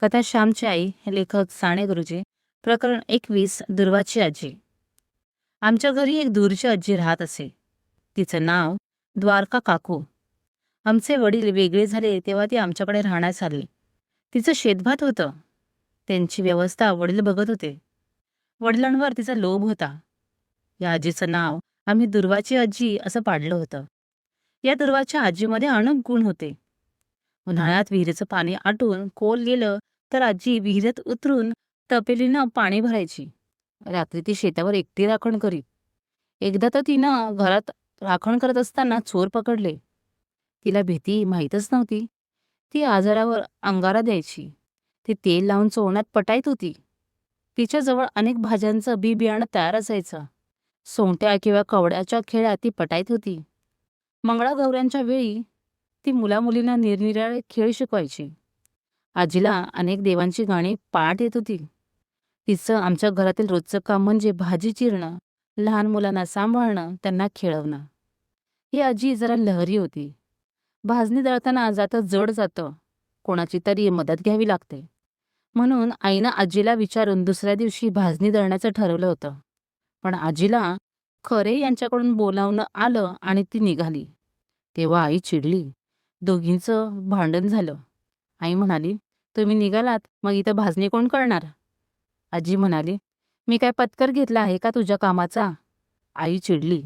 कथा श्यामची आई, लेखक साने गुरुजी. प्रकरण 21. दुर्वाची आजी. आमच्या घरी एक दूरची आजी राहत असे. तिचं नाव द्वारका काकू. आमचे वडील वेगळे झाले तेव्हा ती आमच्याकडे राहण्यास आली. तिचं शेतभात होतं. त्यांची व्यवस्था वडील बघत होते. वडिलांवर तिचा लोभ होता. या आजीचं नाव आम्ही दुर्वाची आजी असं पाडलं होतं. या दुर्वाच्या आजीमध्ये अनेक गुण होते. उन्हाळ्यात विहिरीचं पाणी आटून कोल गेलं तर आजी विहिरीत उतरून तपेलीनं पाणी भरायची. रात्री ती शेतावर एकटी राखण करीत. एकदा तर तिनं घरात राखण करत असताना चोर पकडले. तिला भीती माहीतच नव्हती. ती आजारावर अंगारा द्यायची. ती तेल लावून चोळण्यात पटाईत होती. तिच्याजवळ अनेक भाज्यांचं बी बियाणं तयार असायचं. सोंगट्या किंवा कवड्याच्या खेळात ती पटाईत होती. मंगळागौऱ्यांच्या वेळी ती मुलामुलींना निरनिराळे खेळ शिकवायची. आजीला अनेक देवांची गाणी पाठ येत होती. तिचं आमच्या घरातील रोजचं काम म्हणजे भाजी चिरणं, लहान मुलांना सांभाळणं, त्यांना खेळवणं. ही आजी जरा लहरी होती. भाजणी दळताना जातं जड जातं. कोणाची तरी मदत घ्यावी लागते. म्हणून आईनं आजीला विचारून दुसऱ्या दिवशी भाजणी दळण्याचं ठरवलं होतं. पण आजीला खरे यांच्याकडून बोलावणं आलं आणि ती निघाली. तेव्हा आई चिडली. दोघींचं भांडण झालं. आई म्हणाली, तुम्ही निघालात, मग इथं भाजणी कोण करणार? आजी म्हणाली, मी काय पत्कर घेतला आहे का तुझ्या कामाचा? आई चिडली.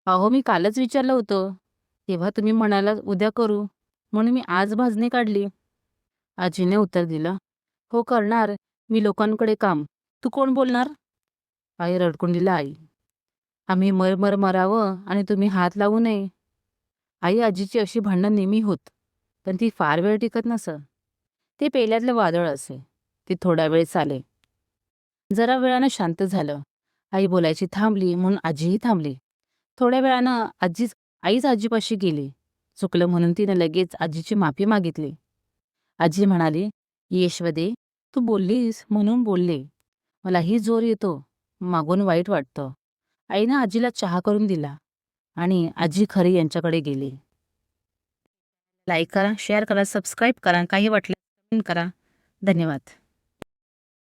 अहो, मी कालच विचारलं होतं. तेव्हा तुम्ही म्हणाला उद्या करू, म्हणून मी आज भाजणी काढली. आजीने उत्तर दिलं, हो करणार, मी लोकांकडे काम. तू कोण बोलणार? आई रडकून दिला. आई, आम्ही मर मरावं आणि तुम्ही हात लावू नये. आई आजीची अशी भांडणं नेहमी होत, पण ती फार वेळ टिकत नसं. ते पेल्यातलं वादळ असे. ती थोडा वेळ चाले. जरा वेळानं शांत झालं. आई बोलायची थांबली म्हणून आजीही थांबली. थोड्या वेळानं आईच आजीपाशी गेली. चुकलं म्हणून तिनं लगेच आजीची माफी मागितली. आजी म्हणाली, येशवदे, तू बोललीस म्हणून बोलले. मलाही जोर येतो, मागून वाईट वाटतं. आईनं आजीला चहा करून दिला आणि आजी खरी यांच्याकडे गेली. लाईक करा, शेअर करा, सबस्क्राईब करा. काही वाटलं करा. धन्यवाद.